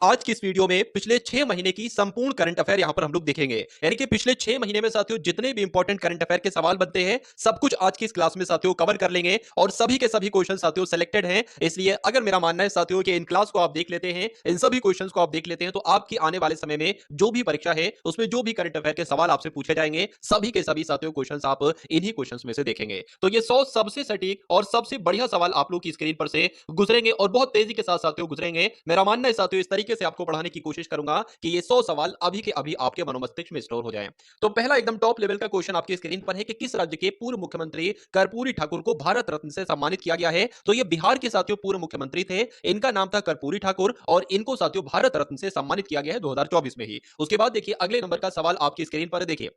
आज की इस वीडियो में पिछले 6 महीने की संपूर्ण करंट अफेयर यहां पर हम लोग देखेंगे। यानी कि पिछले 6 महीने में साथियों जितने भी इंपॉर्टेंट करंट अफेयर के सवाल बनते हैं सब कुछ आज की इस क्लास में साथियों कवर कर लेंगे और सभी के सभी क्वेश्चन साथियों सिलेक्टेड हैं। इसलिए अगर मेरा मानना है साथियों कि इन क्लास को आप देख लेते हैं, इन सभी क्वेश्चंस को आप देख लेते हैं, तो आपकी आने वाले समय में जो भी परीक्षा है उसमें जो भी करंट अफेयर के सवाल आपसे पूछे जाएंगे सभी के सभी साथियों क्वेश्चंस आप इन्हीं क्वेश्चंस में से देखेंगे। तो ये 100 सबसे सटीक और सबसे बढ़िया सवाल आप लोग की स्क्रीन पर से गुजरेंगे और बहुत तेजी के साथ साथियों गुजरेंगे। मेरा मानना है साथियों इस तरीके से आपको पढ़ाने की कोशिश करूंगा कि ये 100 सवाल अभी के अभी आपके मनोमस्तिष्क में स्टोर हो जाएं। तो पहला एकदम टॉप लेवल का क्वेश्चन आपकी स्क्रीन पर है कि किस राज्य के पूर्व मुख्यमंत्री कर्पूरी ठाकुर को भारत रत्न से सम्मानित किया गया है। तो ये बिहार के साथियों पूर्व मुख्यमंत्री थे, इनका नाम था कर्पूरी ठाकुर और इनको साथियों भारत रत्न से सम्मानित किया गया है 2024 में ही। उसके बाद देखिए अगले नंबर का सवाल आपकी स्क्रीन पर है, देखिए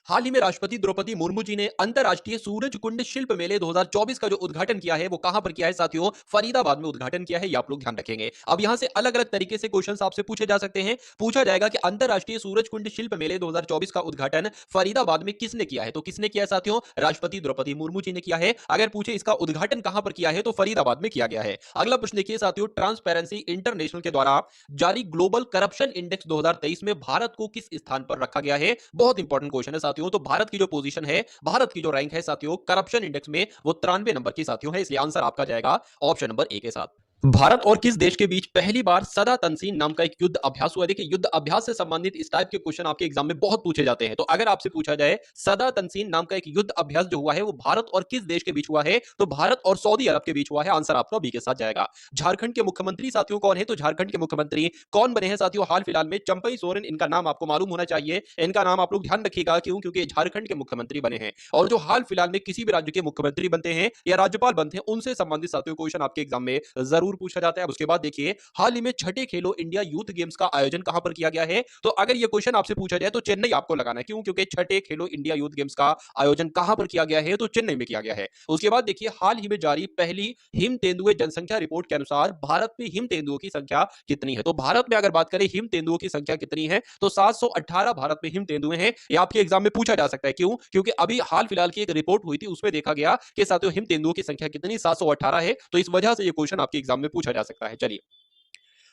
हाल ही में राष्ट्रपति द्रौपदी मुर्मू जी ने अंतरराष्ट्रीय सूरज कुंड शिल्प मेले 2024 का जो उद्घाटन किया है वो कहां पर किया है साथियों? फरीदाबाद में उद्घाटन किया है, ये आप लोग ध्यान रखेंगे। अब यहां से अलग अलग तरीके से क्वेश्चंस आपसे पूछे जा सकते हैं। पूछा जाएगा कि अंतरराष्ट्रीय सूरज कुंड शिल्प मेले 2024 का उद्घाटन फरीदाबाद में किसने किया है? तो किसने किया साथियों? राष्ट्रपति द्रौपदी मुर्मू जी ने किया है। अगर पूछे इसका उद्घाटन कहां पर किया है तो फरीदाबाद में किया गया है। अगला प्रश्न देखिए साथियों, ट्रांसपेरेंसी इंटरनेशनल के द्वारा जारी ग्लोबल करप्शन इंडेक्स 2023 में भारत को किस स्थान पर रखा गया है? बहुत इंपॉर्टेंट क्वेश्चन है साथियों। तो भारत की जो पोजीशन है, भारत की जो रैंक है साथियों करप्शन इंडेक्स में वो 93 नंबर की साथियों है। इसलिए आंसर आपका जाएगा ऑप्शन नंबर ए के साथ। भारत और किस देश के बीच पहली बार सदा तनसीन नाम का एक युद्ध अभ्यास हुआ? देखिए युद्ध अभ्यास से संबंधित इस टाइप के क्वेश्चन आपके एग्जाम में बहुत पूछे जाते हैं। तो अगर आपसे पूछा जाए सदा तनसीन नाम का एक युद्ध अभ्यास जो हुआ है वो भारत और किस देश के बीच हुआ है? तो भारत और सऊदी अरब के बीच हुआ है। आंसर आपका बी के साथ जाएगा। झारखंड के मुख्यमंत्री साथियों कौन है? तो झारखंड के मुख्यमंत्री कौन बने हैं साथियों हाल फिलहाल में? चंपई सोरेन इनका नाम आपको मालूम होना चाहिए। इनका नाम आप लोग ध्यान रखिएगा, क्यों? क्योंकि झारखंड के मुख्यमंत्री बने हैं और जो हाल फिलहाल में किसी भी राज्य के मुख्यमंत्री बनते हैं या राज्यपाल बनते हैं उनसे संबंधित साथियों क्वेश्चन आपके एग्जाम में जरूर पूछा जाता है। उसके बाद देखिए हाल ही में छठे खेलो इंडिया यूथ गेम्स का आयोजन कहां पर किया गया है? तो अगर यह क्वेश्चन आपसे पूछा जाए तो चेन्नई आपको लगाना है। क्यों? क्योंकि छठे खेलो इंडिया यूथ गेम्स का आयोजन कहां पर किया गया है? तो चेन्नई में किया गया है। उसके बाद देखिए हाल ही में जारी पहली हिम तेंदुए जनसंख्या रिपोर्ट के अनुसार भारत में हिम तेंदुओं की संख्या कितनी है? तो भारत में अगर बात करें हिम तेंदुओं की संख्या कितनी है तो 718 भारत में हिम तेंदुए हैं। ये आपके एग्जाम में पूछा जा सकता है। क्यों? क्योंकि अभी हाल फिलहाल की एक रिपोर्ट हुई थी उसमें देखा गया कि साथियों हिम तेंदुओं की संख्या कितनी 718 है। तो इस वजह से ये क्वेश्चन आपके एग्जाम में पूछा जा सकता है। चलिए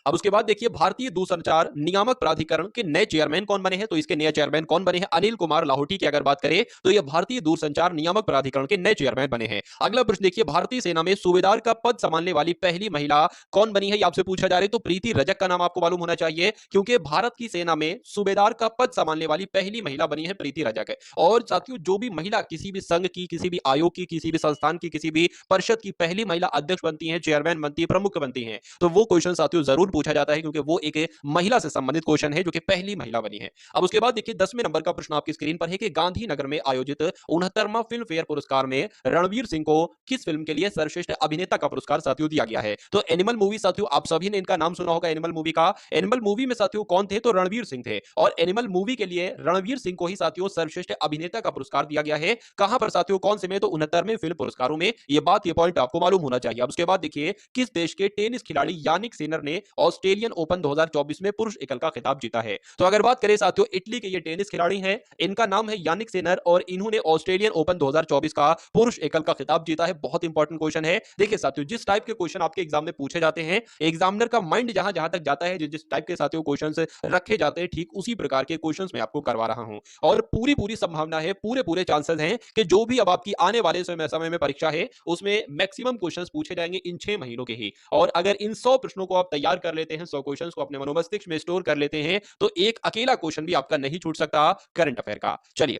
अब उसके बाद देखिए भारतीय दूरसंचार नियामक प्राधिकरण के नए चेयरमैन कौन बने हैं? तो इसके नए चेयरमैन कौन बने हैं? अनिल कुमार लाहौटी की अगर बात करें तो ये भारतीय दूरसंचार नियामक प्राधिकरण के नए चेयरमैन बने हैं। अगला प्रश्न देखिए भारतीय सेना में सूबेदार का पद संभालने वाली पहली महिला कौन बनी है? ये आपसे पूछा जा रहा है। तो प्रीति रजक का नाम आपको मालूम होना चाहिए, क्योंकि भारत की सेना में सूबेदार का पद संभालने वाली पहली महिला बनी है प्रीति रजक। और साथियों जो भी महिला किसी भी संघ की, किसी भी आयोग की, किसी भी संस्थान की, किसी भी परिषद की पहली महिला अध्यक्ष बनती है, चेयरमैन बनती है, प्रमुख बनती है, तो वो क्वेश्चन साथियों जरूर पूछा जाता है, क्योंकि वो एक महिला से संबंधित क्वेश्चन है जो कि पहली महिला बनी है। अब उसके बाद देखिए 10वें नंबर का प्रश्न आपकी स्क्रीन पर है कि गांधीनगर में आयोजित 69वां फिल्म फेयर पुरस्कार में रणवीर सिंह को किस फिल्म के लिए सर्वश्रेष्ठ अभिनेता का पुरस्कार साथियों दिया गया है? तो एनिमल मूवी साथियों आप सभी ने इनका नाम सुना होगा एनिमल मूवी का। एनिमल मूवी में साथियों कौन थे? तो रणवीर सिंह थे और एनिमल मूवी के लिए रणवीर सिंह को ही साथियों सर्वश्रेष्ठ अभिनेता का पुरस्कार दिया गया है। कहां पर साथियों? कौन से में? तो 69वें फिल्म पुरस्कारों में। ये बात ये पॉइंट आपको मालूम होना चाहिए। अब उसके बाद देखिए किस देश के टेनिस खिलाड़ी यानिक सिनर ने ऑस्ट्रेलियन ओपन 2024 में पुरुष एकल का खिताब जीता है? तो अगर बात करें साथियों इटली के ये टेनिस खिलाड़ी हैं, इनका नाम है यानिक सिनर और इन्होंने ऑस्ट्रेलियन ओपन 2024 का पुरुष एकल का खिताब जीता है। बहुत इंपॉर्टेंट क्वेश्चन है। देखिए साथियों जिस टाइप के क्वेश्चन आपके एग्जाम में पूछे जाते हैं, एग्जामिनर का माइंड जहां जहां तक जाता है, जिस टाइप के साथियों क्वेश्चंस रखे जाते हैं, ठीक उसी प्रकार के क्वेश्चंस मैं आपको करवा रहा हूं। और पूरी पूरी संभावना है, पूरे पूरे चांसेस हैं कि जो भी अब आपकी आने वाले समय में परीक्षा है उसमें मैक्सिमम क्वेश्चंस पूछे जाएंगे इन 6 महीनों के ही। और अगर इन 100 प्रश्नों को आप तैयार कर लेते हैं, 100 क्वेश्चंस को अपने मनोमस्तिष्क में स्टोर कर लेते हैं, तो एक अकेला क्वेश्चन भी आपका नहीं छूट सकता करंट अफेयर का। चलिए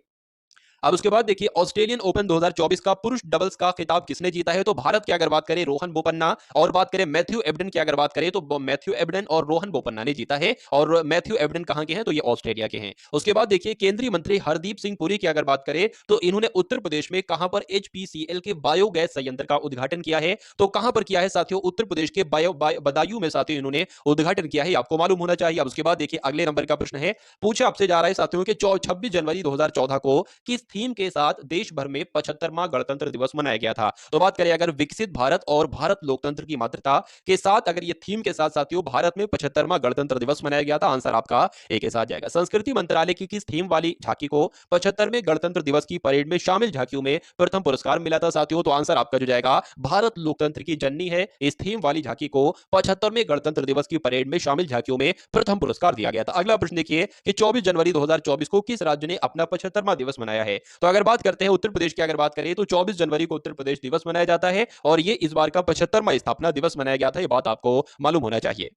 अब उसके बाद देखिए ऑस्ट्रेलियन ओपन 2024 का पुरुष डबल्स का खिताब किसने जीता है? तो भारत की अगर बात करें रोहन बोपन्ना, और बात करें मैथ्यू एबडन की अगर बात करें तो मैथ्यू एबडन और रोहन बोपन्ना ने जीता है। और मैथ्यू एबडन कहां के हैं? तो ये ऑस्ट्रेलिया के हैं। उसके बाद देखिए केंद्रीय मंत्री हरदीप सिंह पुरी की अगर बात करें तो इन्होंने उत्तर प्रदेश में कहां पर एचपीसीएल के बायोगैस संयंत्र का उद्घाटन किया है? तो कहां पर किया है साथियों? उत्तर प्रदेश के बदायूं में साथियों इन्होंने उद्घाटन किया है, आपको मालूम होना चाहिए। अब उसके बाद देखिए अगले नंबर का प्रश्न है, पूछा आपसे जा रहा है साथियों कि 26 जनवरी 2014 को किस थीम के साथ देश भर में 75वां गणतंत्र दिवस मनाया गया था? तो बात करें अगर विकसित भारत और भारत लोकतंत्र की मातृता के साथ अगर ये थीम के साथ साथियों भारत में 75वां गणतंत्र दिवस मनाया गया था, आंसर आपका ए के साथ जाएगा। संस्कृति मंत्रालय की किस थीम वाली झांकी को 75वें गणतंत्र दिवस की परेड में शामिल झांकियों में प्रथम पुरस्कार मिला था साथियों? तो आंसर आपका जो जाएगा भारत लोकतंत्र की जननी है, इस थीम वाली झांकी को 75वें गणतंत्र दिवस की परेड में शामिल झांकियों में प्रथम पुरस्कार दिया गया था। अगला प्रश्न देखिए कि 24 जनवरी 2024 को किस राज्य ने अपना 75वां दिवस मनाया है? तो अगर बात करते हैं उत्तर प्रदेश की, अगर बात करें तो 24 जनवरी को उत्तर प्रदेश दिवस मनाया जाता है और ये इस बार का 75वां स्थापना दिवस मनाया गया था। ये बात आपको मालूम होना चाहिए।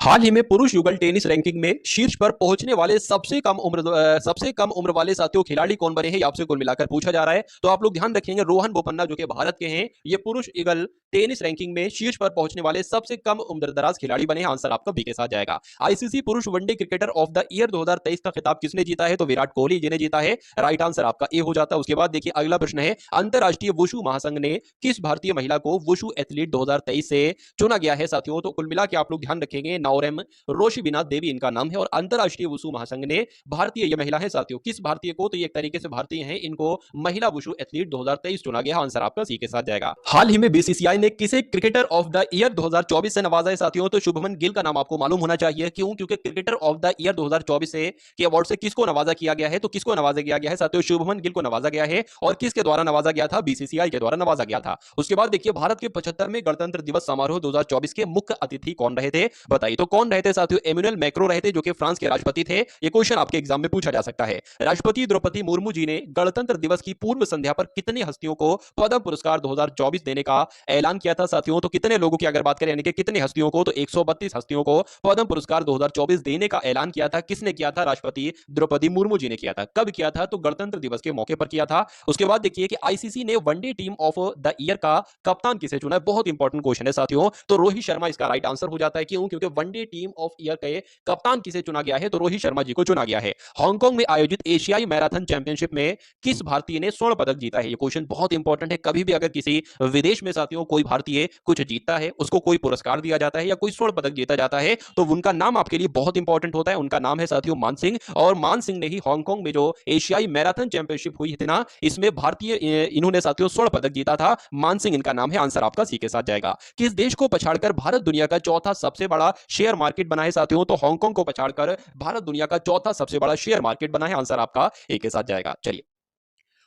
हाल ही में पुरुष युगल टेनिस रैंकिंग में शीर्ष पर पहुंचने वाले सबसे कम उम्र वाले साथियों खिलाड़ी कौन बने हैं, ये आपसे कुल मिलाकर पूछा जा रहा है। तो आप लोग ध्यान रखेंगे, रोहन बोपन्ना जो कि भारत के हैं, ये पुरुष युगल टेनिस रैंकिंग में शीर्ष पर पहुंचने वाले सबसे कम उम्रदराज खिलाड़ी बने हैं। आंसर आपका बी के साथ जाएगा। आईसीसी पुरुष one day cricketer of the year 2023 का खिताब किसने जीता है? तो विराट कोहली जी ने जीता है। राइट आंसर आपका ए हो जाता है। उसके बाद देखिए अगला प्रश्न है, अंतरराष्ट्रीय वुशु महासंघ ने किस भारतीय महिला को वुशु एथलीट 2023 से चुना गया है साथियों? तो कुल मिला के आप लोग ध्यान रखेंगे, नौरेम रोशिबिनाथ देवी इनका नाम है और अंतरराष्ट्रीय वुशु महासंघ ने भारतीय ये महिला है साथियों, किस भारतीय को? तो ये एक तरीके से भारतीय हैं, इनको महिला वुशु एथलीट 2023 चुना गया। आंसर आपका सी के साथ जाएगा। हाल ही में बीसीसीआई ने किसे क्रिकेटर ऑफ द ईयर 2024 से नवाजा है साथियों? तो शुभमन गिल का नाम आपको मालूम होना चाहिए। क्यों? क्योंकि क्रिकेटर ऑफ द ईयर 2024 से के अवार्ड से किसको नवाजा किया गया है? तो किसको नवाजा किया गया है साथियों? शुभमन गिल को नवाजा गया है। और किसके द्वारा नवाजा गया था? बीसीसीआई के द्वारा नवाजा गया था। उसके बाद देखिए भारत के 75वें गणतंत्र दिवस समारोह 2024 के मुख्य अतिथि कौन रहे थे? बताइए। तो कौन रहे थे साथियों? एमिनुएल मैक्रो रहे थे, जो कि फ्रांस के राष्ट्रपति थे। ये क्वेश्चन आपके एग्जाम में पूछा जा सकता है। राष्ट्रपति द्रौपदी मुर्मू जी ने गणतंत्र दिवस की पूर्व संध्या पर कितने हस्तियों को पद्म पुरस्कार 2024 देने का ऐलान किया था साथियों? तो कितने लोगों की अगर बात करें, यानी कि कितने हस्तियों को? तो 132 हस्तियों को पद्म पुरस्कार 2024 देने का ऐलान किया था। किसने किया था? राष्ट्रपति द्रौपदी मुर्मू जी ने किया था। कब किया था? तो गणतंत्र दिवस के मौके पर किया था। उसके बाद देखिए कि आईसीसी ने one day team of the year का कप्तान किसे चुना है? बहुत इंपॉर्टेंट क्वेश्चन है साथियों। तो रोहित शर्मा इसका राइट आंसर हो जाता है। क्यों? क्योंकि वनडे टीम ऑफ ईयर के कप्तान किसे चुना गया है? तो रोहित शर्मा जी को चुना गया है। हांगकांग में आयोजित एशियाई मैराथन चैंपियनशिप में किस भारतीय ने स्वर्ण पदक जीता है? ये क्वेश्चन बहुत इंपॉर्टेंट है। कभी भी अगर किसी विदेश में साथियों कोई भारतीय कुछ जीतता है, उसको कोई पुरस्कार दिया जाता है या कोई स्वर्ण पदक जीता जाता है, तो उनका नाम आपके लिए बहुत इंपॉर्टेंट होता है। उनका नाम है साथियों मान सिंह। और मान सिंह ने ही हांगकांग में जो एशियाई मैराथन चैंपियनशिप हुई थी ना, इसमें भारतीय इन्होंने साथियों स्वर्ण पदक जीता था। मान सिंह इनका नाम है। आंसर आपका सी के साथ जाएगा। किस देश को पछाड़कर भारत दुनिया का चौथा सबसे बड़ा शेयर मार्केट बना है साथियों? तो हांगकांग को पछाड़कर भारत दुनिया का चौथा सबसे बड़ा शेयर मार्केट बना है। आंसर आपका ए के साथ जाएगा। चलिए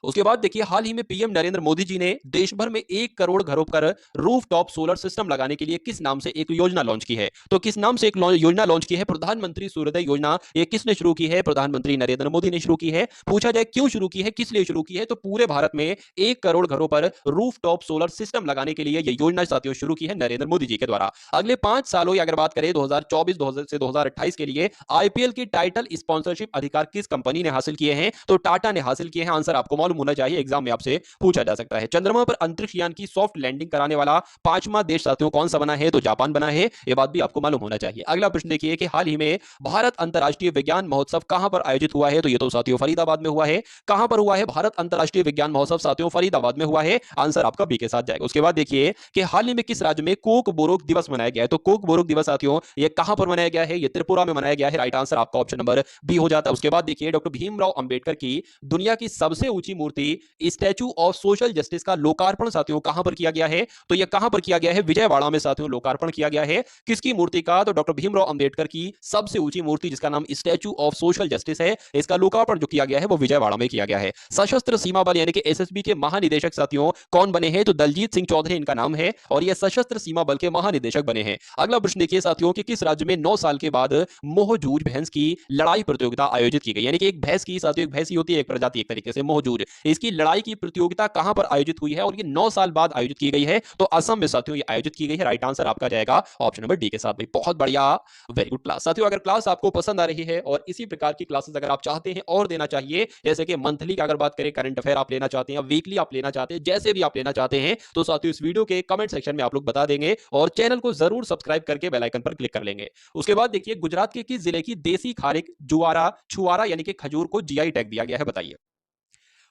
उसके बाद देखिए हाल ही में पीएम नरेंद्र मोदी जी ने देश भर में 1 करोड़ घरों पर रूफटॉप सोलर सिस्टम लगाने के लिए किस नाम से एक योजना लॉन्च की है? तो किस नाम से एक योजना लॉन्च की है? प्रधानमंत्री सूर्योदय योजना। ये किसने शुरू की है? प्रधानमंत्री नरेंद्र मोदी ने शुरू की है। पूछा जाए क्यों शुरू की है, किस लिए शुरू की है? तो पूरे भारत में 1 करोड़ घरों पर रूफटॉप सोलर सिस्टम लगाने के लिए यह योजना साथियों शुरू की है नरेंद्र मोदी जी के द्वारा। अगले 5 सालों की अगर बात करें 2024 से 2028 के लिए आईपीएल की टाइटल स्पॉन्सरशिप अधिकार किस कंपनी ने हासिल किए हैं? तो टाटा ने हासिल किए हैं। आंसर आपको मालूम होना चाहिए, एग्जाम में आपसे पूछा जा सकता है। चंद्रमा पर अंतरिक्ष यान की सॉफ्ट लैंडिंग कराने वाला 5वां देश साथियों कौन सा बना है? तो जापान बना है। यह बात भी आपको मालूम होना चाहिए। अगला प्रश्न देखिए कि हाल ही में भारत अंतरराष्ट्रीय विज्ञान महोत्सव कहां पर आयोजित हुआ है? तो ये तो साथियों फरीदाबाद में हुआ है। कहां पर हुआ है भारत अंतरराष्ट्रीय विज्ञान महोत्सव साथियों? फरीदाबाद में हुआ है। आंसर आपका बी के साथ जाएगा। उसके बाद देखिए कि हाल ही में किस राज्य में कोक बोरोक दिवस मनाया गया है? तो कोक बोरोक दिवस साथियों ये कहां पर मनाया गया है? ये त्रिपुरा में मनाया गया है। राइट आंसर आपका ऑप्शन नंबर बी हो जाता है। उसके बाद देखिए डॉक्टर भीमराव अंबेडकर की दुनिया की सबसे ऊंची मूर्ति स्टैचू ऑफ सोशल जस्टिस का लोकार्पण साथियों कहां पर किया गया है? तो यह कहां पर किया गया है? विजयवाड़ा में साथियों लोकार्पण किया गया है। किसकी मूर्ति का? तो डॉक्टर भीमराव अंबेडकर की सबसे ऊंची मूर्ति जिसका नाम स्टैचू ऑफ सोशल जस्टिस है, इसका लोकार्पण जो किया गया है वो विजयवाड़ा में किया गया है। सशस्त्र सीमा बल यानी कि एसएसबी के महानिदेशक साथियों कौन बने हैं? तो दलजीत सिंह चौधरी इनका नाम है और यह सशस्त्र सीमा बल के महानिदेशक बने हैं। अगला प्रश्न देखिए साथियों कि किस राज्य में 9 साल के बाद मोहजूज भैंस की लड़ाई प्रतियोगिता आयोजित की गई? यानी कि एक भैंस की साथियों, एक भैंस ही होती है एक प्रजाति एक तरीके से मोहजूज, इसकी लड़ाई की प्रतियोगिता कहां पर आयोजित हुई है और ये 9 साल बाद आयोजित की गई है? तो असम में साथियों ये आयोजित की गई है। राइट आंसर आपका जाएगा ऑप्शन नंबर डी के साथ। भाई बहुत बढ़िया, वेरी गुड क्लास साथियों। अगर क्लास आपको पसंद आ रही है और इसी प्रकार की क्लासेस अगर आप चाहते हैं और देना चाहिए, जैसे कि मंथली की अगर बात करें करंट अफेयर आप लेना चाहते हैं, वीकली आप लेना चाहते हैं, जैसे भी आप लेना चाहते हैं, तो साथियों इस वीडियो के कमेंट सेक्शन में आप लोग बता देंगे और चैनल को जरूर सब्सक्राइब करके बेल आइकन पर क्लिक कर लेंगे। उसके बाद देखिए गुजरात के किस जिले की देसी खारिक जुआरा छुआरा यानी कि खजूर को जीआई टैग दिया गया है? बताइए।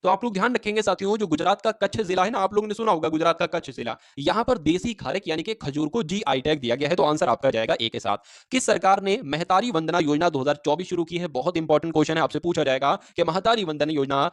तो आप लोग ध्यान रखेंगे साथियों, जो गुजरात का कच्छ जिला है ना, आप लोगों ने सुना होगा गुजरात का कच्छ जिला, यहां पर देसी खारिक यानी कि खजूर को जीआई टैग दिया गया है। तो आंसर आपका जाएगा ए के साथ। किस सरकार ने महतारी वंदना योजना 2024 शुरू की है? बहुत इंपॉर्टेंट क्वेश्चन है, आपसे पूछा जाएगा कि महतारी वंदना योजना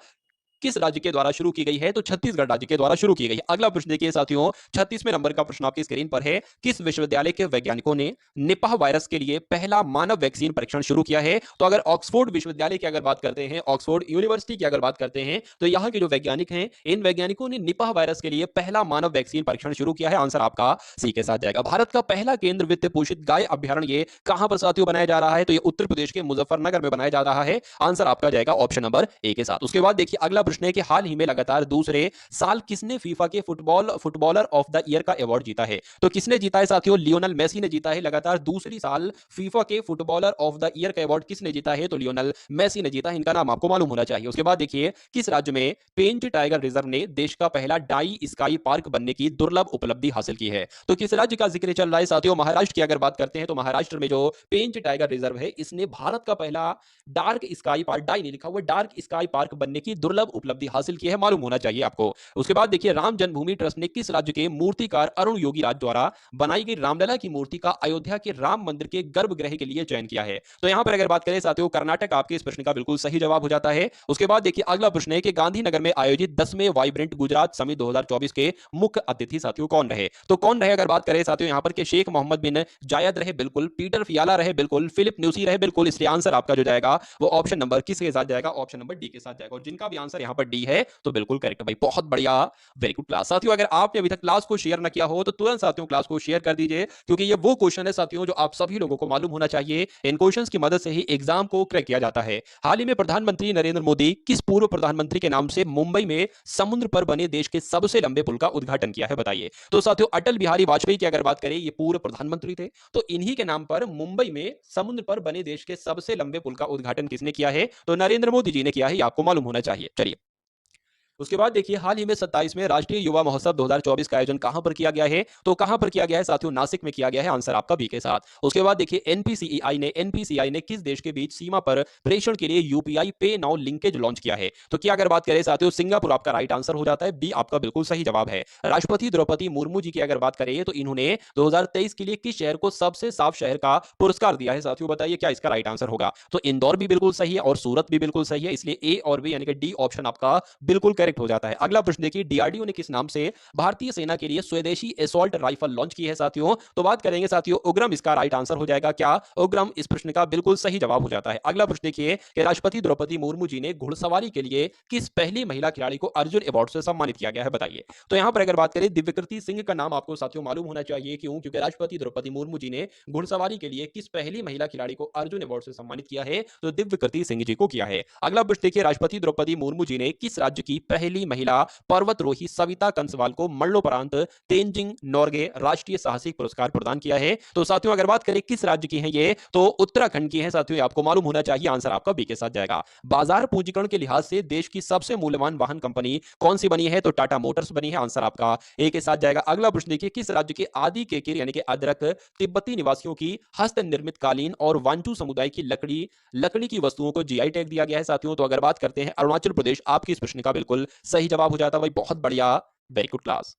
किस राज्य के द्वारा शुरू की गई है? तो छत्तीसगढ़ राज्य के द्वारा शुरू की गई है। अगला प्रश्न देखिए साथियों, 36वें नंबर का प्रश्न आपकी स्क्रीन पर है। किस विश्वविद्यालय के वैज्ञानिकों ने निपाह वायरस के लिए पहला मानव वैक्सीन परीक्षण शुरू किया है? तो अगर ऑक्सफोर्ड विश्वविद्यालय की अगर बात करते हैं, ऑक्सफोर्ड यूनिवर्सिटी की अगर बात करते हैं, तो यहाँ के जो वैज्ञानिक हैं, इन वैज्ञानिकों ने निपाह वायरस के लिए पहला मानव वैक्सीन परीक्षण शुरू किया है। आंसर आपका सी के साथ जाएगा। भारत का पहला केंद्र वित्त पोषित गाय अभ्यारण्य ये कहां पर साथियों बनाया जा रहा है? तो ये उत्तर प्रदेश के मुजफ्फरनगर में बनाया जा रहा है। आंसर आपका जाएगा ऑप्शन नंबर ए के साथ। उसके बाद देखिए अगला प्रश्न है कि हाल ही में लगातार दूसरे साल किसने फीफा के फुटबॉलर ऑफ द ईयर का अवार्ड जीता है? तो किसने जीता है साथियों? लियोनेल मेसी ने जीता है। लगातार दूसरी साल फीफा के फुटबॉलर ऑफ द ईयर का अवार्ड किसने जीता है? तो लियोनेल मेसी ने जीता है। इनका नाम आपको मालूम होना चाहिए। उसके बाद देखिए किस राज्य में पेंच टाइगर रिजर्व ने देश का पहला डाई स्काई पार्क बनने की दुर्लभ उपलब्धि हासिल की है? तो किस राज्य का जिक्र चल रहा है साथियों? महाराष्ट्र की अगर बात करते हैं तो महाराष्ट्र में जो पेंच टाइगर रिजर्व है, इसने भारत का पहला डार्क स्काई पार्क, डाई नहीं लिखा हुआ, डार्क स्काई पार्क बनने की दुर्लभ उपलब्धि हासिल की है। मालूम होना चाहिए आपको। उसके बाद देखिए राम जन्मभूमि ट्रस्ट ने किस राज्य के मूर्तिकार अरुण योगी राज द्वारा बनाई गई रामलला की मूर्ति का अयोध्या के राम मंदिर के गर्भगृह के लिए चयन किया है? तो यहां पर अगर बात करें साथियों, कर्नाटक आपके इस प्रश्न का बिल्कुल सही जवाब हो जाता है। उसके बाद देखिए अगला प्रश्न है कि गांधीनगर में आयोजित 10वें वाइब्रेंट गुजरात समिट 2024 के मुख्य अतिथि साथियों कौन रहे? तो कौन रहे अगर बात करें साथियों यहां पर के शेख मोहम्मद बिन जायद रहे बिल्कुल, पीटर फियाला रहे बिल्कुल, फिलिप न्यूसी रहे बिल्कुल। इसलिए आंसर आपका जो जाएगा वो ऑप्शन नंबर किसके साथ जाएगा? ऑप्शन नंबर डी के साथ जाएगा। और जिनका भी आंसर यहां पर डी है तो बिल्कुल करेक्ट भाई, बहुत बढ़िया, वेरी गुड क्लास। साथियों अगर आपने अभी तक क्लास को शेयर ना किया हो तो तुरंत साथियों क्लास को शेयर कर दीजिए, क्योंकि ये वो क्वेश्चन है साथियों जो आप सभी लोगों को मालूम होना चाहिए। इन क्वेश्चंस की मदद से ही एग्जाम को क्रैक किया जाता है। हाल ही में प्रधानमंत्री नरेंद्र मोदी किस पूर्व प्रधानमंत्री के नाम से मुंबई में समुद्र पर बने देश के सबसे लंबे पुल का उद्घाटन किया है? बताइए। तो साथियों अटल बिहारी वाजपेयी की अगर बात करें, ये पूर्व प्रधानमंत्री थे, तो इन्हीं के नाम पर मुंबई में समुद्र पर बने देश के सबसे लंबे पुल का उद्घाटन किसने किया है? तो नरेंद्र मोदी जी ने किया है। ये आपको मालूम होना चाहिए। चलिए उसके बाद देखिए हाल ही में 27वें राष्ट्रीय युवा महोत्सव 2024 का आयोजन कहां पर किया गया है? तो कहां पर किया गया है साथियों? नासिक में किया गया है। आंसर आपका बी के साथ। उसके बाद देखिए एनपीसीआई ने किस देश के बीच सीमा पर प्रेषण के लिए यूपीआई पे नाउ लिंकेज लॉन्च किया है? तो क्या अगर बात करें साथियों, सिंगापुर आपका राइट आंसर हो जाता है। बी आपका बिल्कुल सही जवाब है। राष्ट्रपति द्रौपदी मुर्मू जी की अगर बात करें तो इन्होंने 2023 के लिए किस शहर को सबसे साफ शहर का पुरस्कार दिया है साथियों? बताइए क्या इसका राइट आंसर होगा? तो इंदौर भी बिल्कुल सही है और सूरत भी बिल्कुल सही है। इसलिए ए और बी यानी कि डी ऑप्शन आपका बिल्कुल करेक्ट हो जाता है। अगला प्रश्न देखिए डीआरडीओ ने किस नाम से भारतीय सेना के लिए स्वदेशी एसॉल्ट राइफल लॉन्च की है साथियों? तो बात करेंगे साथियों उग्रम, इसका राइट आंसर हो जाएगा क्या? उग्रम इस प्रश्न का बिल्कुल सही जवाब हो जाता है। अगला प्रश्न देखिए कि राष्ट्रपति द्रौपदी मुर्मू जी ने घुड़सवारी के लिए किस पहली महिला खिलाड़ी को अर्जुन अवार्ड से सम्मानित किया गया है? बताइए। तो यहां पर अगर बात करें दिव्यकृति सिंह का नाम आपको साथियों मालूम होना चाहिए। क्यों? क्योंकि राष्ट्रपति द्रौपदी मुर्मू जी ने घुड़सवारी के लिए किस पहली महिला खिलाड़ी को अर्जुन अवार्ड से सम्मानित किया है? तो दिव्यकृति सिंह जी को किया है। अगला प्रश्न देखिए राष्ट्रपति द्रौपदी मुर्मू जी ने किस राज्य की पहली महिला पर्वतरोही सविता कंसवाल को मरणोपरांत तेंजिंग नोर्गे राष्ट्रीय साहसिक पुरस्कार प्रदान किया है? तो साथियों अगर बात करें किस राज्य की है ये, तो उत्तराखंड की है साथियों। आपको मालूम होना चाहिए। आंसर आपका बी के साथ जाएगा। बाजार पूंजीकरण के लिहाज से देश की सबसे मूल्यवान वाहन कंपनी कौन सी बनी है? तो टाटा मोटर्स बनी है। आंसर आपका ए के साथ जाएगा। अगला प्रश्न देखिए किस राज्य के आदि केकिर यानी कि अदरक तिब्बती निवासियों की हस्त निर्मित कालीन और वांचू समुदाय की लकड़ी की वस्तुओं को जीआई टैग दिया गया है साथियों? तो अगर बात करते हैं अरुणाचल प्रदेश, आपकी इस प्रश्न का बिल्कुल सही जवाब हो जाता है भाई, बहुत बढ़िया, वेरी गुड क्लास।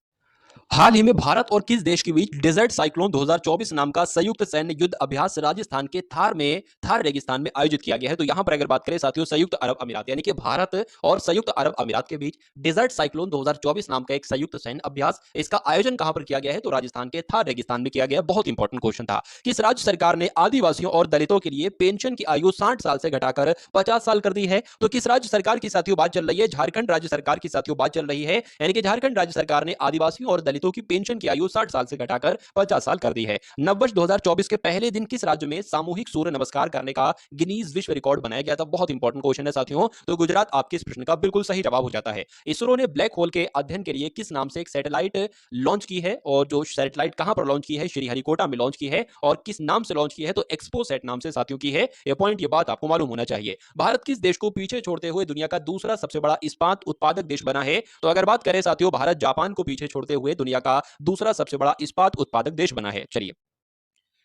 हाल ही में भारत और किस देश के बीच डेजर्ट साइक्लोन 2024 नाम का संयुक्त सैन्य युद्ध अभ्यास राजस्थान के थार रेगिस्तान में आयोजित किया गया है? तो यहां पर अगर बात करें साथियों संयुक्त अरब अमीरात यानी कि भारत और संयुक्त अरब अमीरात के बीच डेजर्ट साइक्लोन 2024 नाम का एक संयुक्त सैन्य अभ्यास, इसका आयोजन कहां पर किया गया है? तो राजस्थान के थार रेगिस्तान में किया गया। बहुत इंपॉर्टेंट क्वेश्चन था। किस राज्य सरकार ने आदिवासियों और दलितों के लिए पेंशन की आयु 60 साल से घटाकर 50 साल कर दी है? तो किस राज्य सरकार की साथियों बात चल रही है? झारखंड राज्य सरकार की साथियों बात चल रही है। यानी कि झारखंड राज्य सरकार ने आदिवासियों और दलितों की पेंशन की आयु 60 साल से घटाकर 50 साल कर दी है। नववर्ष 2024 के पहले दिन किस राज्य में सामूहिक सूर्य नमस्कार करने का गिनीज विश्व रिकॉर्ड बनाया गया था? बहुत इंपॉर्टेंट क्वेश्चन है साथियों। तो गुजरात आपके इस प्रश्न का बिल्कुल सही जवाब हो जाता है। इसरो ने ब्लैक होल के अध्ययन के लिए किस नाम से एक सैटेलाइट लॉन्च की है? और जो सैटेलाइट कहां पर लॉन्च की है? श्रीहरिकोटा में लॉन्च की है। और किस नाम से लॉन्च की है? तो एक्सपोसैट नाम से साथियों की है। ये पॉइंट, ये बात आपको मालूम होना चाहिए। भारत किस देश को पीछे छोड़ते हुए दुनिया का दूसरा सबसे बड़ा इस्पात उत्पादक देश बना है? तो अगर बात करें साथियों भारत जापान को पीछे छोड़ते हुए दुनिया का दूसरा सबसे बड़ा इस्पात उत्पादक देश बना है। चलिए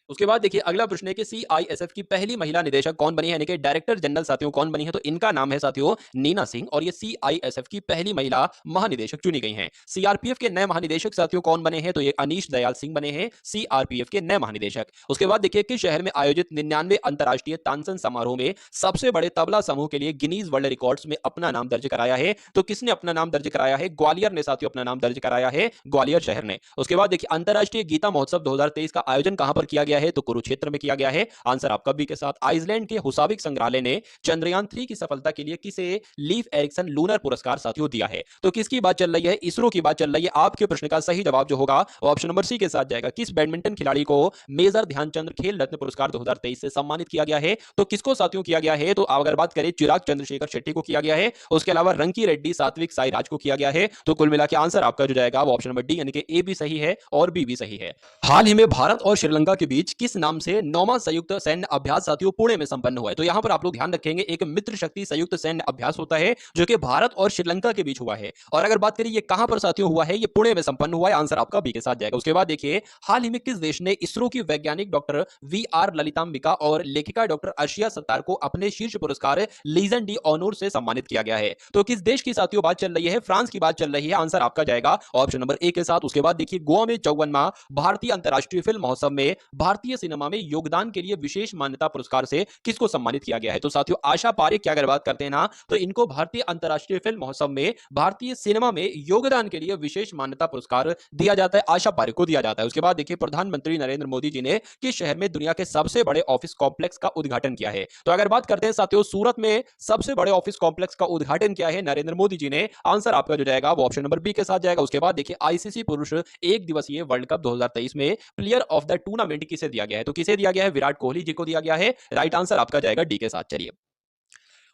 उसके बाद देखिए अगला प्रश्न है कि सीआईएसएफ की पहली महिला निदेशक कौन बनी है, यानी कि डायरेक्टर जनरल साथियों कौन बनी है, तो इनका नाम है साथियों नीना सिंह, और ये सीआईएसएफ की पहली महिला महानिदेशक चुनी गई हैं। सीआरपीएफ के नए महानिदेशक साथियों कौन बने हैं, तो ये अनीश दयाल सिंह बने हैं सीआरपीएफ के नए महानिदेशक। उसके बाद देखिए किस शहर में आयोजित 99वें अंतर्राष्ट्रीय तानसेन समारोह में सबसे बड़े तबला समूह के लिए गिनीज वर्ल्ड रिकॉर्ड्स में अपना नाम दर्ज कराया है, तो किसने अपना नाम दर्ज कराया है, ग्वालियर ने साथियों अपना नाम दर्ज कराया है, ग्वालियर शहर ने। उसके बाद देखिए अंतर्राष्ट्रीय गीता महोत्सव 2023 का आयोजन कहां पर किया गया है, तो कुरुक्षेत्र में किया गया है। आंसर आपका बी के साथ। आइसलैंड के हुसाविक संग्रहालय ने चंद्रयान 3 की सफलता के लिए किसे लीफ एरिक्सन लूनर पुरस्कार साथियों दिया है, तो किसकी बात चल रही है, इसरो की बात चल रही है। आपके प्रश्न का सही जवाब जो होगा वो ऑप्शन नंबर सी के साथ जाएगा। किस बैडमिंटन खिलाड़ी को मेजर ध्यानचंद खेल रत्न पुरस्कार 2023 से सम्मानित किया गया है, तो किसको साथियों किया गया है, तो अगर बात करें चिराग चंद्रशेखर शेट्टी को किया गया है। उसके अलावा रंकी रेड्डी, सात्विक साईराज को किया गया है। तो कुल मिलाकर आंसर आपका जो जाएगा वो ऑप्शन नंबर डी यानी कि ए भी सही है और बी भी सही है। हाल ही में भारत और श्रीलंका के बीच किस नाम से 9वां संयुक्त सैन्य अभ्यास साथियों पुणे में संपन्न हुआ है, तो यहां पर आप लोग ध्यान रखेंगे एक मित्र शक्ति संयुक्त सैन्य अभ्यास होता है जो कि भारत और श्रीलंका के बीच हुआ है। और अगर बात करें ये कहां पर साथियों हुआ है, ये पुणे में संपन्न हुआ है। आंसर आपका बी के साथ जाएगा। उसके बाद देखिए हाल ही में किस देश ने इसरो की वैज्ञानिक डॉक्टर वी आर ललितांबिका और लेखिका डॉक्टर अर्शिया सत्तार को अपने शीर्ष पुरस्कार लीजन डी ऑनोर से सम्मानित किया गया है, तो किस देश की साथियों बात चल रही है, फ्रांस की बात चल रही है। आंसर आपका जाएगा ऑप्शन नंबर ए के साथ। उसके बाद देखिए गोवा में 54वां भारतीय अंतर्राष्ट्रीय फिल्म महोत्सव में भारतीय सिनेमा में योगदान के लिए विशेष मान्यता पुरस्कार से किसको सम्मानित किया गया है, तो साथियों आशा पारेख की अगर बात करते हैं ना तो इनको भारतीय अंतर्राष्ट्रीय फिल्म महोत्सव में भारतीय सिनेमा में योगदान के लिए विशेष मान्यता पुरस्कार दिया जाता है, आशा पारेख को दिया जाता है। उसके बाद देखिए प्रधानमंत्री नरेंद्र मोदी जी ने किस शहर में दुनिया के सबसे बड़े ऑफिस कॉम्प्लेक्स का उद्घाटन किया है, तो अगर बात करते हैं साथियों सूरत में सबसे बड़े ऑफिस कॉम्प्लेक्स का उद्घाटन किया है नरेंद्र मोदी जी ने। आंसर आपका जो जाएगा वो ऑप्शन नंबर बी के साथ जाएगा। उसके बाद देखिए आईसीसी पुरुष एक दिवसीय वर्ल्ड कप 2023 में प्लेयर ऑफ द टूर्नामेंट किसे दिया गया है, तो किसे दिया गया है, विराट कोहली जी को दिया गया है। राइट आंसर आपका जाएगा डी के साथ। चलिए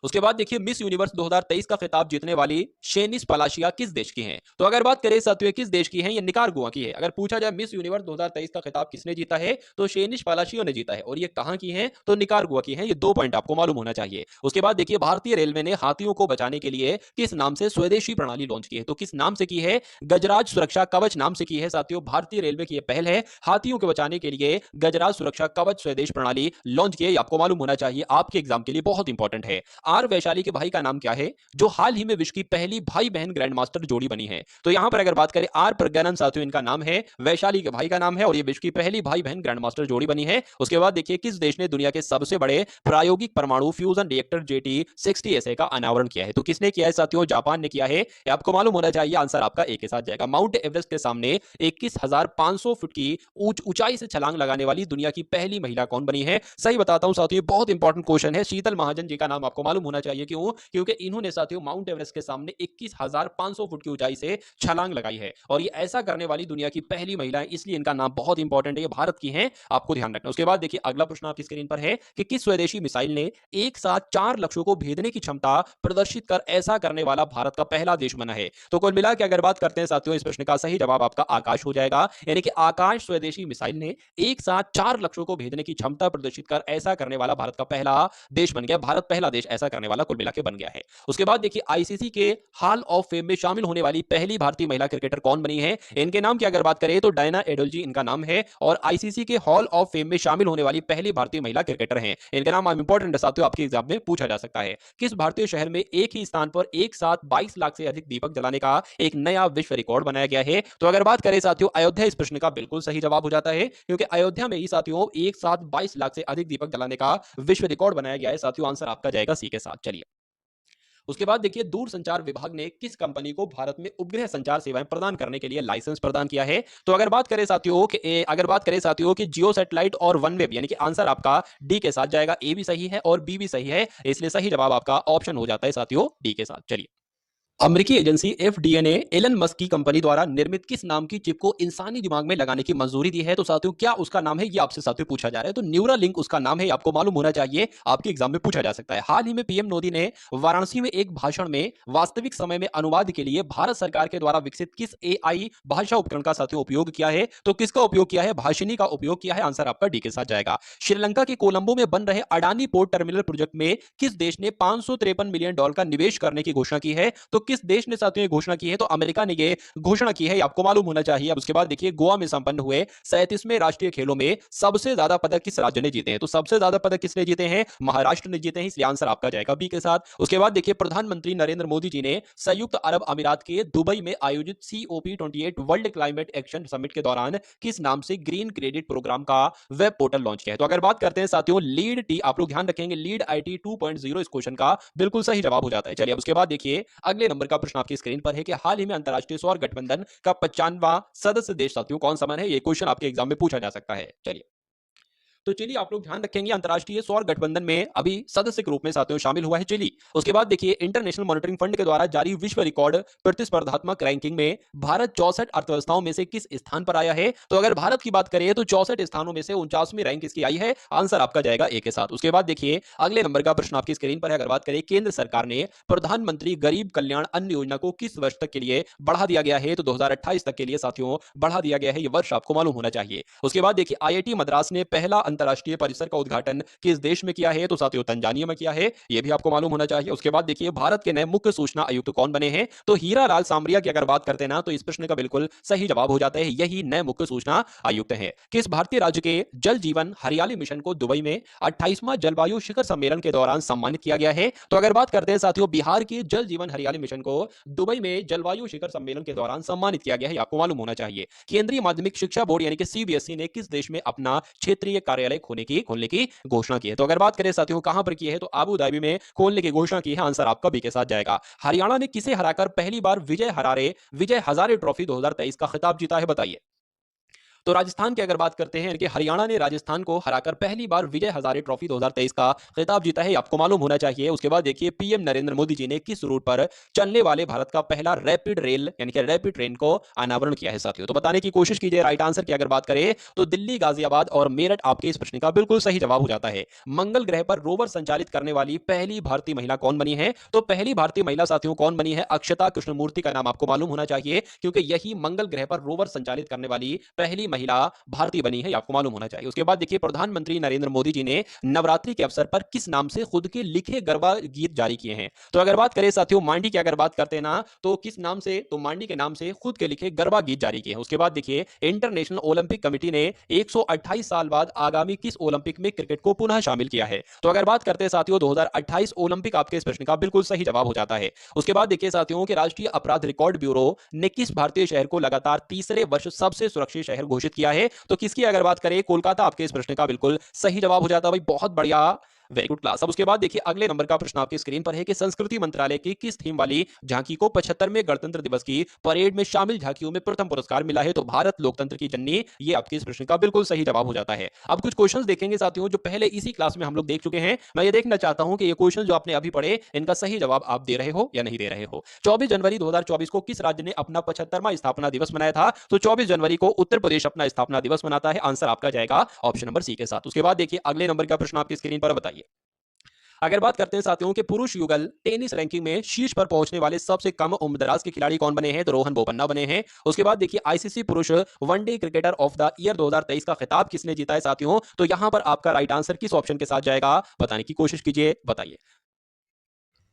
उसके बाद देखिए मिस यूनिवर्स 2023 का खिताब जीतने वाली शेनिस पलाशिया किस देश की हैं, तो अगर बात करें साथियों किस देश की हैं, ये निकारागुआ की है। अगर पूछा जाए मिस यूनिवर्स 2023 का खिताब किसने जीता है, तो शेनिस पलाशिया ने जीता है, और ये कहां की हैं, तो निकारागुआ की हैं। ये 2 पॉइंट आपको मालूम होना चाहिए। उसके बाद देखिए भारतीय रेलवे ने हाथियों को बचाने के लिए किस नाम से स्वदेशी प्रणाली लॉन्च की है, तो किस नाम से की है, गजराज सुरक्षा कवच नाम से की है साथियों। भारतीय रेलवे की यह पहल है हाथियों को बचाने के लिए गजराज सुरक्षा कवच स्वदेश प्रणाली लॉन्च की है। आपको मालूम होना चाहिए, आपके एग्जाम के लिए बहुत इंपॉर्टेंट है। आर वैशाली के भाई का नाम क्या है जो हाल ही में विश्व की पहली भाई बहन ग्रैंड मास्टर जोड़ी बनी है, तो यहां पर अगर बात करें आर प्रज्ञानंद साथियों इनका नाम है, वैशाली के भाई का नाम है, और ये विश्व की पहली भाई बहन ग्रैंड मास्टर जोड़ी बनी है। उसके बाद देखिए किस देश ने दुनिया के सबसे बड़े प्रायोगिक परमाणु फ्यूजन रिएक्टर जेटी 60SA का अनावरण किया है, तो किसने किया है साथियों, जापान ने किया है। आपको मालूम होना चाहिए, आंसर आपका ए के साथ जाएगा। माउंट एवरेस्ट के सामने 21,500 फुट की ऊंचाई से छलांग लगाने वाली दुनिया की पहली महिला कौन बनी है। सही बताता हूं साथियों, बहुत इंपॉर्टेंट क्वेश्चन है। शीतल महाजन जी का नाम आपको मालूम होना चाहिए, क्यों, क्योंकि इन्होंने साथियों माउंट एवरेस्ट के सामने 21,500 फुट की ऊंचाई से छलांग लगाई है, और ये ऐसा करने वाली दुनिया की पहली महिला है, इसलिए इनका नाम बहुत इंपॉर्टेंट है, ये भारत की हैं, आपको ध्यान रखना। उसके बाद देखिए अगला प्रश्न आपकी स्क्रीन पर है कि किस स्वदेशी मिसाइल ने एक साथ 4 लक्ष्यों को भेदने की क्षमता प्रदर्शित कर ऐसा करने वाला भारत का पहला देश बना है, तो कुल मिला के अगर बात करते हैं साथियों इस प्रश्न का सही जवाब आपका आकाश हो जाएगा, यानी कि आकाश स्वदेशी मिसाइल ने एक साथ 4 लक्ष्यों को भेदने की क्षमता प्रदर्शित कर ऐसा करने वाला भारत का पहला देश बन गया। भारत पहला देश ऐसा करने वाला कुल मिला के बन गया है। उसके बाद देखिए आईसीसी के हॉल ऑफ फेम में शामिल होने वाली पहली भारतीय महिला क्रिकेटर कौन बनी है, इनके नाम की अगर बात करें तो डायना एडोलजी इनका नाम है, और आईसीसी के हॉल ऑफ फेम में शामिल होने वाली पहली भारतीय महिला क्रिकेटर हैं। इनका नाम इंपॉर्टेंट है साथियों, आपके एग्जाम में पूछा जा सकता है। किस भारतीय शहर में एक ही स्थान पर एक साथ 22 लाख से अधिक दीपक जलाने का एक नया विश्व रिकॉर्ड बनाया गया है, तो अगर बात करें साथियों अयोध्या इस प्रश्न का बिल्कुल सही जवाब हो जाता है, क्योंकि अयोध्या में ही साथियों एक साथ 22 लाख से अधिक दीपक जलाने का विश्व रिकॉर्ड बनाया गया है साथियों। आंसर आपका जाएगा सी के साथ। चलिए उसके बाद देखिए दूरसंचार विभाग ने किस कंपनी को भारत में उपग्रह संचार सेवाएं प्रदान करने के लिए लाइसेंस प्रदान किया है, तो अगर बात करें साथियों कि जियो सैटेलाइट और वनवेब, यानी कि आंसर आपका डी के साथ जाएगा। ए भी सही है और बी भी सही है, इसलिए सही जवाब आपका ऑप्शन हो जाता है साथियों डी के साथ। चलिए अमेरिकी एजेंसी एफडीए ने एलन मस्क की कंपनी द्वारा निर्मित किस नाम की चिप को इंसानी दिमाग में लगाने की मंजूरी दी है, तो साथियों क्या उसका नाम है, ये आपसे साथियों पूछा जा रहा है। तो न्यूरालिंक उसका नाम है, आपको मालूम होना चाहिए, आपके एग्जाम में पूछा जा सकता है। हाल ही में पीएम मोदी ने वाराणसी में एक भाषण में वास्तविक समय में अनुवाद के लिए भारत सरकार के द्वारा विकसित किस एआई भाषा उपकरण का साथियों उपयोग किया है, तो किसका उपयोग किया है, भाषिनी का उपयोग किया है। आंसर आपका डी के साथ जाएगा। श्रीलंका के कोलंबो में बन रहे अडानी पोर्ट टर्मिनल प्रोजेक्ट में किस देश ने $553 मिलियन का निवेश करने की घोषणा की है, तो किस देश ने साथियों ये घोषणा की है? तो अमेरिका ने ये घोषणा की है, ये आपको मालूम होना चाहिए। अब उसके बाद देखिए गोवा में संपन्न हुए 37वें राष्ट्रीय खेलों में सबसे ज्यादा पदक किस राज्य ने जीते हैं? तो सबसे ज्यादा पदक किसने जीते हैं? महाराष्ट्र ने जीते हैं, इसलिए आंसर आपका जाएगा बी के साथ। उसके बाद देखिए प्रधानमंत्री नरेंद्र मोदी जी ने संयुक्त अरब अमीरात के दुबई में आयोजित COP28 world climate action summit के दौरान किस नाम से ग्रीन क्रेडिट प्रोग्राम का वेब पोर्टल लॉन्च किया है? तो अगर बात करते हैं साथियों लीड टी, आप लोग ध्यान रखेंगे लीड IT 2.0 इस क्वेश्चन का बिल्कुल सही जवाब हो जाता है। चलिए अब उसके बाद देखिए अगले नंबर का प्रश्न आपकी स्क्रीन पर है कि हाल ही में अंतरराष्ट्रीय सौर गठबंधन का 95वां सदस्य देश साथियों कौन सा बना है? ये क्वेश्चन आपके एग्जाम में पूछा जा सकता है। चलिए तो चिली आप लोग ध्यान रखेंगे अंतरराष्ट्रीय सौर गठबंधन में अभी सदस्य के रूप में साथियों शामिल हुआ है चिली। उसके बाद देखिए इंटरनेशनल मॉनिटरिंग फंड के द्वारा जारी विश्व रिकॉर्ड प्रतिस्पर्धात्मक रैंकिंग में भारत 64 अर्थव्यवस्थाओं में से किस स्थान पर आया है? तो अगर भारत की बात करें तो 64 स्थानों में से 49वीं रैंक किसकी आई है? आंसर आपका जाएगा ए के साथ। उसके बाद देखिए अगले नंबर का प्रश्न आपकी स्क्रीन पर है। अगर बात करें केंद्र सरकार ने प्रधानमंत्री गरीब कल्याण अन्न योजना को किस वर्ष तक के लिए बढ़ा दिया गया है? तो 2028 तक के लिए साथियों बढ़ा दिया गया है, ये वर्ष आपको मालूम होना चाहिए। उसके बाद देखिए IIT मद्रास ने पहला अंतरराष्ट्रीय परिसर का उद्घाटन किस देश में किया है? तो साथियों तंजानिया में किया है, यह भी आपको मालूम होना चाहिए। उसके बाद देखिए भारत के नए मुख्य सूचना आयुक्त कौन बने हैं? तो हीरा लाल सामरिया की अगर बात करते हैं ना तो इस प्रश्न का बिल्कुल सही जवाब हो जाता है, यही नए मुख्य सूचना आयुक्त हैं। किस भारतीय राज्य के जल जीवन हरियाली मिशन को दुबई में 28वां जलवायु शिखर सम्मेलन के दौरान सम्मानित किया गया है? तो अगर बात करते हैं साथियों बिहार के जल जीवन हरियाली मिशन को दुबई में जलवायु शिखर सम्मेलन के दौरान सम्मानित किया गया है, आपको मालूम होना चाहिए। केंद्रीय माध्यमिक शिक्षा बोर्ड यानी कि CBSE ने किस देश में अपना क्षेत्रीय कार्यालय खोलने की घोषणा की है? तो अगर बात करें साथियों कहां पर की है तो अबू धाबी में खोलने की घोषणा की है, आंसर आपका बी के साथ जाएगा। हरियाणा ने किसे हराकर पहली बार विजय हजारे ट्रॉफी 2023 का खिताब जीता है? बताइए। तो राजस्थान की अगर बात करते हैं कि हरियाणा ने राजस्थान को हराकर पहली बार विजय हजारे ट्रॉफी 2023 का खिताब जीता है, आपको मालूम होना चाहिए। उसके बाद देखिए पीएम नरेंद्र मोदी जी ने किस रूट पर चलने वाले भारत का पहला रैपिड रेल यानी कि रैपिड ट्रेन को अनावरण किया है साथियों? तो बताने की कोशिश कीजिए। राइट आंसर की अगर बात करें तो दिल्ली, गाजियाबाद और मेरठ आपके इस प्रश्न का बिल्कुल सही जवाब हो जाता है। मंगल ग्रह पर रोवर संचालित करने वाली पहली भारतीय महिला कौन बनी है? तो पहली भारतीय महिला साथियों कौन बनी है? अक्षता कृष्णमूर्ति का नाम आपको मालूम होना चाहिए, क्योंकि यही मंगल ग्रह पर रोवर संचालित करने वाली पहली महिला भारतीय बनी है, आपको मालूम होना चाहिए। उसके बाद देखिए प्रधानमंत्री नरेंद्र मोदी जी ने नवरात्रि के अवसर पर किस नाम से खुद के लिखे गरबा गीत जारी किए हैं? तो अगर बात करें साथियों मांडी की अगर बात करते हैं ना तो किस नाम से? तो मांडी के नाम से खुद के लिखे गरबा गीत जारी किए हैं। उसके बाद देखिए इंटरनेशनल ओलंपिक कमेटी ने 128 साल बाद आगामी किस ओलंपिक में क्रिकेट को पुनः शामिल किया है? तो अगर बात करते हैं साथियों 2028 ओलंपिक आपके इस प्रश्न का बिल्कुल सही जवाब हो जाता है। उसके बाद देखिए साथियों कि राष्ट्रीय अपराध रिकॉर्ड ब्यूरो ने किस भारतीय शहर को लगातार तीसरे वर्ष सबसे सुरक्षित शहर घोषित किया है? तो किसकी अगर बात करें कोलकाता आपके इस प्रश्न का बिल्कुल सही जवाब हो जाता है भाई, बहुत बढ़िया, वेरी गुड क्लास। अब उसके बाद देखिए अगले नंबर का प्रश्न आपकी स्क्रीन पर है कि संस्कृति मंत्रालय की किस थीम वाली झांकी को 75वें गणतंत्र दिवस की परेड में शामिल झांकियों में प्रथम पुरस्कार मिला है? तो भारत लोकतंत्र की जननी, ये आपके इस प्रश्न का बिल्कुल सही जवाब हो जाता है। अब कुछ क्वेश्चंस देखेंगे साथियों जो पहले इसी क्लास में हम लोग देख चुके हैं। मैं ये देखना चाहता हूं कि ये क्वेश्चन जो आपने अभी पढ़े इनका सही जवाब आप दे रहे हो या नहीं दे रहे हो। 24 जनवरी 2024 को किस राज्य ने अपना 75वां स्थापना दिवस मनाया था? तो 24 जनवरी को उत्तर प्रदेश अपना स्थापना दिवस मनाता है, आंसर आपका जाएगा ऑप्शन नंबर सी के साथ। उसके बाद देखिए अगले नंबर का प्रश्न आपकी स्क्रीन पर बताइए। अगर बात करते हैं साथियों के पुरुष युगल टेनिस रैंकिंग में शीर्ष पर पहुंचने वाले सबसे कम उम्रदराज के खिलाड़ी कौन बने हैं? तो रोहन बोपन्ना बने हैं। उसके बाद देखिए आईसीसी पुरुष one day cricketer of the year 2023 का खिताब किसने जीता है साथियों? तो यहां पर आपका राइट आंसर किस ऑप्शन के साथ जाएगा बताने की कोशिश कीजिए, बताइए।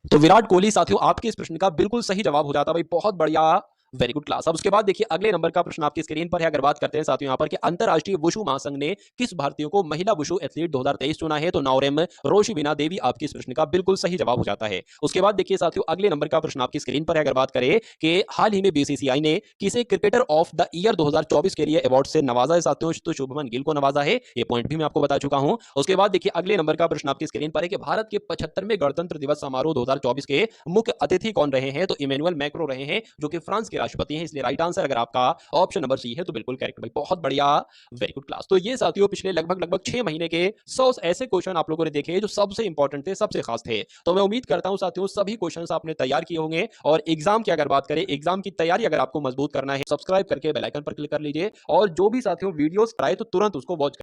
तो विराट कोहली साथियों आपके इस प्रश्न का बिल्कुल सही जवाब हो जाता भाई, बहुत बढ़िया, वेरी गुड क्लास। अब उसके बाद देखिए अगले नंबर का प्रश्न आपकी स्क्रीन पर है। अगर बात करते हैं साथियों यहां पर कि अंतरराष्ट्रीय वुशु महासंघ ने किस भारतीय को महिला वुशु एथलीट 2023 चुना है? तो नौरेम रोशिबिना देवी आपकी इस प्रश्न का बिल्कुल सही जवाब हो जाता है। उसके बाद देखिए साथियों अगले नंबर का प्रश्न आपकी स्क्रीन पर है। अगर बात करें कि हाल ही में बीसीसीआई ने किसे क्रिकेटर ऑफ द ईयर 2024 के लिए अवार्ड से नवाजा है साथियों? तो शुभमन गिल को नवाजा है, ये पॉइंट भी मैं आपको बता चुका हूं। उसके बाद देखिए अगले नंबर का प्रश्न आपकी स्क्रीन पर है कि भारत के 75वें गणतंत्र दिवस समारोह 2024 के मुख्य अतिथि कौन रहे हैं? तो इमैनुअल मैक्रो रहे हैं, जो कि फ्रांस के राष्ट्रपति हैं, इसलिए राइट आंसर अगर आपका ऑप्शन नंबर सी है तो बिल्कुल करेक्ट भाई, बहुत बढ़िया, वेरी गुड क्लास। तो ये साथियों पिछले लगभग 6 महीने के 100 ऐसे क्वेश्चन आप लोगों ने देखे जो सबसे इंपॉर्टेंट थे, सबसे खास थे। तो मैं उम्मीद करता हूं साथियों सभी क्वेश्चंस आपने तैयार किए होंगे। और एग्जाम की अगर बात करें, एग्जाम की तैयारी अगर आपको मजबूत करना है, सब्सक्राइब करके बेल आइकन पर क्लिक कर लीजिए। और जो भी साथियों वीडियोस आए तो तुरंत उसको वॉच